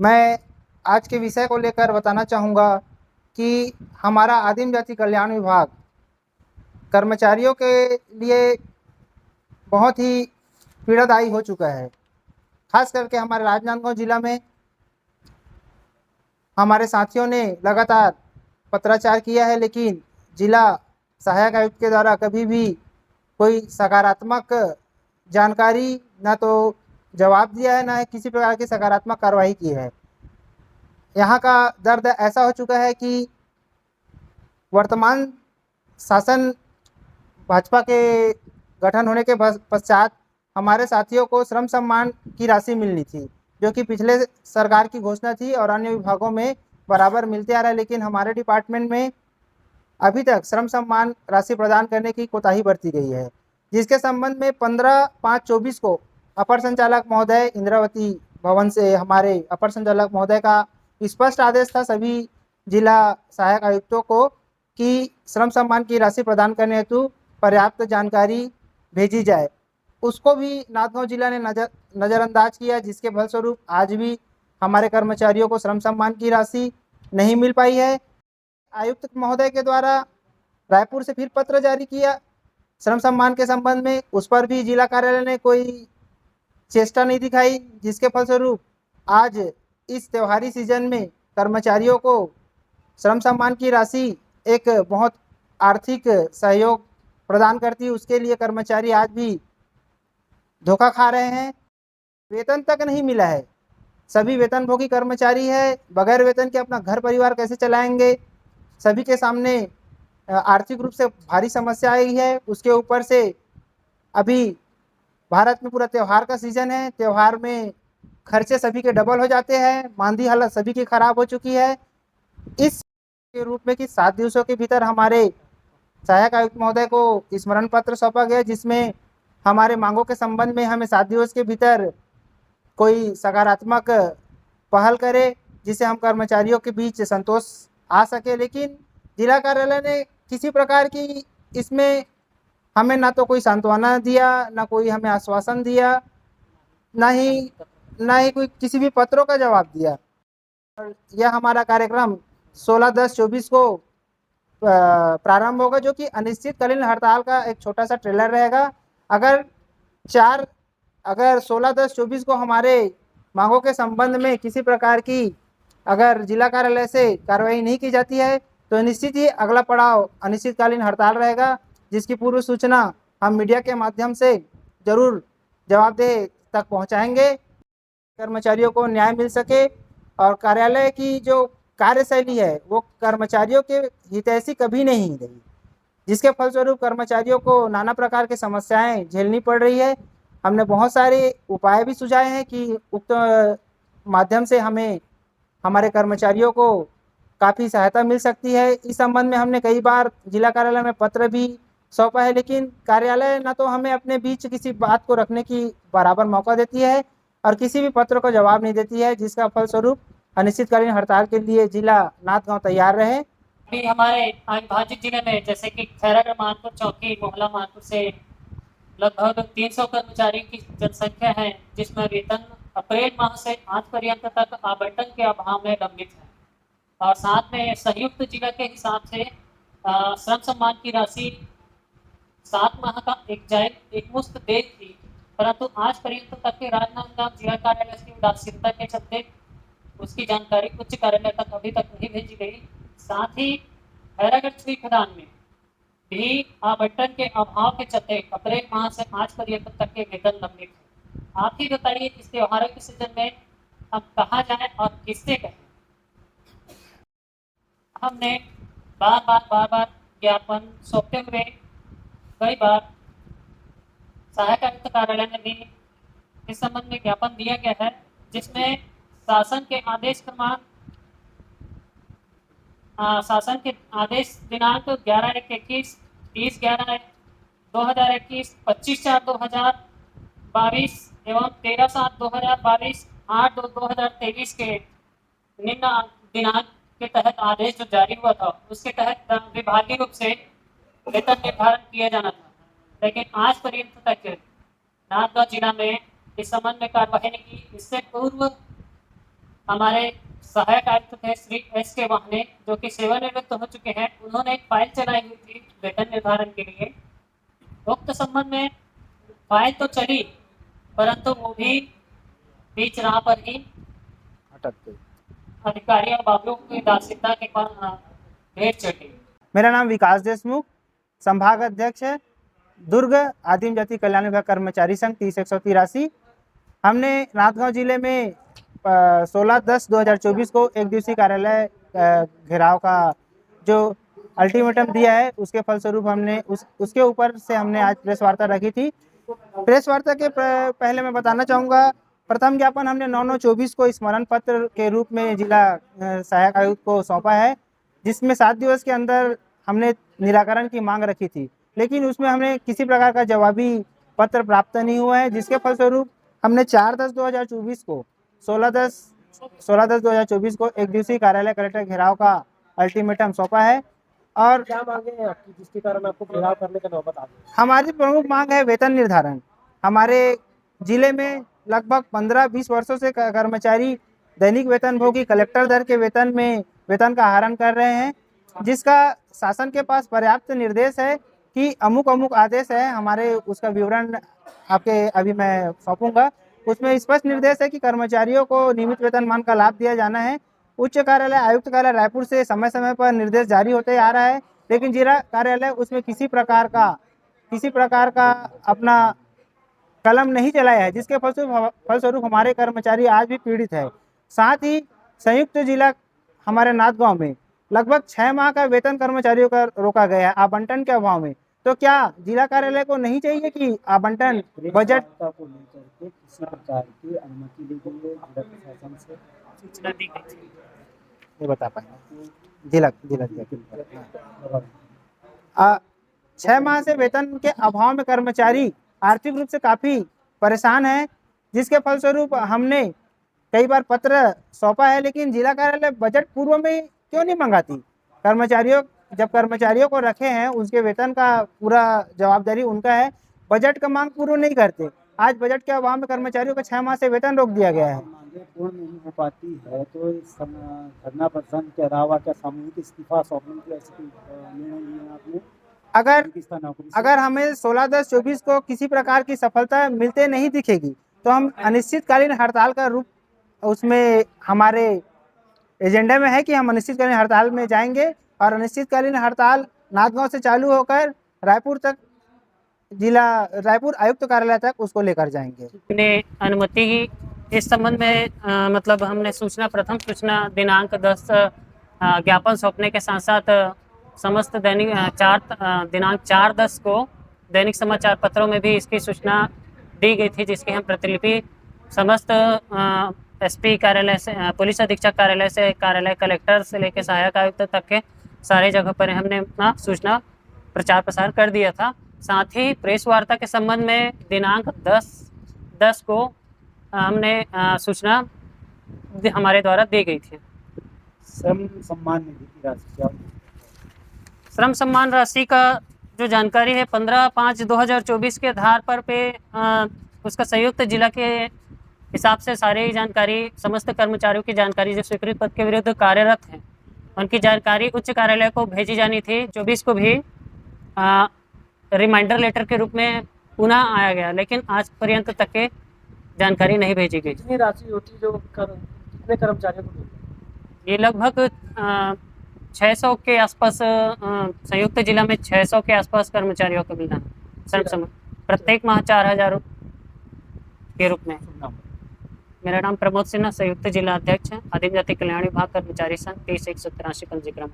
मैं आज के विषय को लेकर बताना चाहूँगा कि हमारा आदिम जाति कल्याण विभाग कर्मचारियों के लिए बहुत ही पीड़ादायी हो चुका है। खास करके हमारे राजनांदगांव जिला में हमारे साथियों ने लगातार पत्राचार किया है, लेकिन जिला सहायक आयुक्त के द्वारा कभी भी कोई सकारात्मक जानकारी ना तो जवाब दिया है, ना ही किसी प्रकार की सकारात्मक कार्रवाई की है। यहाँ का दर्द ऐसा हो चुका है कि वर्तमान शासन भाजपा के गठन होने के पश्चात हमारे साथियों को श्रम सम्मान की राशि मिलनी थी, जो कि पिछले सरकार की घोषणा थी और अन्य विभागों में बराबर मिलते आ रहा है, लेकिन हमारे डिपार्टमेंट में अभी तक श्रम सम्मान राशि प्रदान करने की कोताही बरती गई है, जिसके संबंध में 15/5/24 को अपर संचालक महोदय इंद्रावती भवन से हमारे अपर संचालक महोदय का स्पष्ट आदेश था सभी जिला सहायक आयुक्तों को कि श्रम सम्मान की राशि प्रदान करने हेतु पर्याप्त जानकारी भेजी जाए। उसको भी नाथगांव जिला ने नज़रअंदाज किया, जिसके फलस्वरूप आज भी हमारे कर्मचारियों को श्रम सम्मान की राशि नहीं मिल पाई है। आयुक्त महोदय के द्वारा रायपुर से फिर पत्र जारी किया श्रम सम्मान के संबंध में, उस पर भी जिला कार्यालय ने कोई चेष्टा नहीं दिखाई, जिसके फलस्वरूप आज इस त्योहारी सीजन में कर्मचारियों को श्रम सम्मान की राशि एक बहुत आर्थिक सहयोग प्रदान करती है, उसके लिए कर्मचारी आज भी धोखा खा रहे हैं। वेतन तक नहीं मिला है, सभी वेतनभोगी कर्मचारी है, बगैर वेतन के अपना घर परिवार कैसे चलाएंगे। सभी के सामने आर्थिक रूप से भारी समस्या आई है। उसके ऊपर से अभी भारत में पूरा त्यौहार का सीजन है, त्यौहार में खर्चे सभी के डबल हो जाते हैं, मानदी हालत सभी की खराब हो चुकी है। इस के रूप में कि 7 दिवसों के भीतर हमारे सहायक आयुक्त महोदय को स्मरण पत्र सौंपा गया, जिसमें हमारे मांगों के संबंध में हमें 7 दिवस के भीतर कोई सकारात्मक पहल करे, जिससे हम कर्मचारियों के बीच संतोष आ सके। लेकिन जिला कार्यालय ने किसी प्रकार की इसमें हमें ना तो कोई सांत्वना दिया, ना कोई हमें आश्वासन दिया, ना ही कोई किसी भी पत्रों का जवाब दिया। और यह हमारा कार्यक्रम 16/10/24 को प्रारंभ होगा, जो कि अनिश्चितकालीन हड़ताल का एक छोटा सा ट्रेलर रहेगा। अगर 16/10/24 को हमारे मांगों के संबंध में किसी प्रकार की अगर जिला कार्यालय से कार्रवाई नहीं की जाती है, तो निश्चित ही अगला पड़ाव अनिश्चितकालीन हड़ताल रहेगा, जिसकी पूर्व सूचना हम मीडिया के माध्यम से जरूर जवाबदेह तक पहुंचाएंगे, कर्मचारियों को न्याय मिल सके और कार्यालय की जो कार्यशैली है वो कर्मचारियों के हितैषी कभी नहीं रही, जिसके फलस्वरूप कर्मचारियों को नाना प्रकार की समस्याएं झेलनी पड़ रही है। हमने बहुत सारे उपाय भी सुझाए हैं कि उक्त माध्यम से हमें हमारे कर्मचारियों को काफ़ी सहायता मिल सकती है। इस संबंध में हमने कई बार जिला कार्यालय में पत्र भी सौंपा है, लेकिन कार्यालय ना तो हमें अपने बीच किसी बात को रखने की बराबर मौका देती है और किसी भी पत्र को जवाब नहीं देती है, जिसका फलस्वरूप अनिश्चितकालीन हड़ताल के लिए जिला नाथगांव तैयार रहे। अभी हमारे अविभाजित जिले में जैसे कि खैरागढ़ मानपुर चौकी मोहल्ला मानपुर से लगभग 300 कर्मचारी की जनसंख्या है, जिसमें वेतन अप्रैल माह से आज पर्यंत तक आवंटन के अभाव में लंबित है। और साथ में संयुक्त जिला के हिसाब से श्रम सम्मान की राशि 7 माह का एक मुश्त दे थी, परंतु आज पर्यंत तक के राजनांदगांव जिला कार्यालय की उदासीनता के चलते उसकी जानकारी उच्च कार्यालय तक अभी तक नहीं भेजी गई। साथ ही खैरागढ़ छुई खदान में भी आवंटन के अभाव के चलते अप्रैल माह से आज पर्यंत तक के वेतन लंबित है। आप ही बताइए, इस त्योहारों के सीजन में हम कहाँ जाएं और किससे कहें। हमने बार बार ज्ञापन सौंपते हुए कई बार सहायक आयुक्त कार्यालय में भी इस संबंध में ज्ञापन दिया गया है, जिसमें शासन के आदेश दिनांक 11/21, 30/11/2021, 25/4/2022 एवं 13/7/2022, 8/2/2023 के निम्न दिनांक के तहत आदेश जो जारी हुआ था, उसके तहत विभागीय रूप से वेतन निर्धारण किया जाना था, लेकिन आज पर्यंत तक नाथगांव जिला में इस संबंध में कार्यवाही नहीं की। इससे पूर्व हमारे सहायक आयुक्त थे श्री एस के वाहने, जो कि सेवानिवृत्त हो चुके हैं, उन्होंने एक फाइल चलाई हुई थी वेतन निर्धारण के लिए। उक्त संबंध में फाइल तो चली, परंतु वो भी बीच राह पर ही अटक गई। अधिकारी और बाबुओं की दार्शिकता के कारण भेंट चढ़ी। मेरा नाम विकास देशमुख, संभाग अध्यक्ष है दुर्ग आदिम जाति कल्याण विभाग कर्मचारी संघ 30/183। हमने राजगांव जिले में 16/10/2024 को एक दिवसीय कार्यालय घेराव का जो अल्टीमेटम दिया है, उसके फलस्वरूप हमने उसके ऊपर से हमने आज प्रेस वार्ता रखी थी। प्रेस वार्ता के पहले मैं बताना चाहूँगा, प्रथम ज्ञापन हमने 9/9/24 को स्मरण पत्र के रूप में जिला सहायक आयुक्त को सौंपा है, जिसमें 7 दिवस के अंदर हमने निराकरण की मांग रखी थी, लेकिन उसमें हमें किसी प्रकार का जवाबी पत्र प्राप्त नहीं हुआ है, जिसके फलस्वरूप हमने 4/10/2024 को 16/10/2024 को एक दिवसीय कार्यालय कलेक्टर घेराव का अल्टीमेटम सौंपा है। और क्या मांगे हैं आपकी जिसके कारण आपको घेराव करने का नौबत आ गई? हमारी प्रमुख मांग है वेतन निर्धारण। हमारे जिले में लगभग 15-20 वर्षों से कर्मचारी दैनिक वेतनभोगी कलेक्टर दर के वेतन का आहरण कर रहे हैं, जिसका शासन के पास पर्याप्त निर्देश है कि अमुक आदेश है हमारे, उसका विवरण आपके अभी मैं सौंपूंगा। उसमें स्पष्ट निर्देश है कि कर्मचारियों को नियमित वेतनमान का लाभ दिया जाना है। उच्च कार्यालय आयुक्त कार्यालय रायपुर से समय समय पर निर्देश जारी होते आ रहा है, लेकिन जिला कार्यालय उसमें किसी प्रकार का अपना कलम नहीं चलाया है, जिसके फलस्वरूप हमारे कर्मचारी आज भी पीड़ित है। साथ ही संयुक्त जिला हमारे नाथगांव में लगभग 6 माह का वेतन कर्मचारियों का रोका गया है आवंटन के अभाव में। तो क्या जिला कार्यालय को नहीं चाहिए कि आवंटन बजट को लेकर के किसी प्रकार की अनुमति ली गई है जिला प्रशासन से? सूचना दी गई थी। ये बता पाएंगे जिला 6 माह से वेतन के अभाव में कर्मचारी आर्थिक रूप से काफ़ी परेशान है, जिसके फलस्वरूप हमने कई बार पत्र सौंपा है, लेकिन जिला कार्यालय बजट पूर्व में क्यों नहीं मंगाती? जब कर्मचारियों को रखे हैं, उसके वेतन का पूरा जवाबदारी उनका है, बजट का मांग पूर्ण नहीं करते। आज बजट के अभाव में कर्मचारियों का 6 माह से वेतन रोक दिया गया है। मांगे पूर्ण नहीं हो पाती है तो इस धरना प्रदर्शन के अलावा क्या सामूहिक इस्तीफा सौंपने की ऐसी निर्णय लिया आपने? अगर हमें 16/10/24 को किसी प्रकार की सफलता मिलते नहीं दिखेगी, तो हम अनिश्चितकालीन हड़ताल का रूप, उसमें हमारे एजेंडा में है कि हम अनिश्चितकालीन हड़ताल में जाएंगे, और अनिश्चितकालीन हड़ताल नाथगांव से चालू होकर रायपुर आयुक्त कार्यालय तक उसको लेकर जाएंगे। अपने अनुमति इस संबंध में मतलब हमने प्रथम सूचना दिनांक 10 ज्ञापन सौंपने के साथ साथ समस्त दिनांक 4/10 को दैनिक समाचार पत्रों में भी इसकी सूचना दी गई थी, जिसकी हम प्रतिलिपि समस्त एसपी कार्यालय से, पुलिस अधीक्षक कार्यालय से, कार्यालय कलेक्टर से लेकर सहायक आयुक्त तक के सारे जगह पर हमने अपना सूचना प्रचार प्रसार कर दिया था। साथ ही प्रेस वार्ता के संबंध में दिनांक 10/10 को हमने सूचना हमारे द्वारा दी गई थी। श्रम सम्मान निधि की राशि क्या? श्रम सम्मान राशि का जो जानकारी है 15/5/2024 के आधार पर उसका संयुक्त जिला के हिसाब से सारी जानकारी, समस्त कर्मचारियों की जानकारी जो स्वीकृत पद के विरुद्ध कार्यरत हैं, उनकी जानकारी उच्च कार्यालय को भेजी जानी थी। 24 को भी रिमाइंडर लेटर के रूप में पुनः आया गया, लेकिन आज पर्यंत तक के जानकारी नहीं भेजी गई। कितनी राशि होती जो कितने कर्मचारियों को मिलती? ये लगभग 600 के आसपास, संयुक्त जिला में 600 के आसपास कर्मचारियों को मिलना है श्रम सम्मान, प्रत्येक माह 4000 के रूप में। मेरा नाम प्रमोद सिन्हा, संयुक्त जिला अध्यक्ष है, आदिम जाति कल्याण विभाग कर्मचारी संघ 30/183 पंजीक्रम।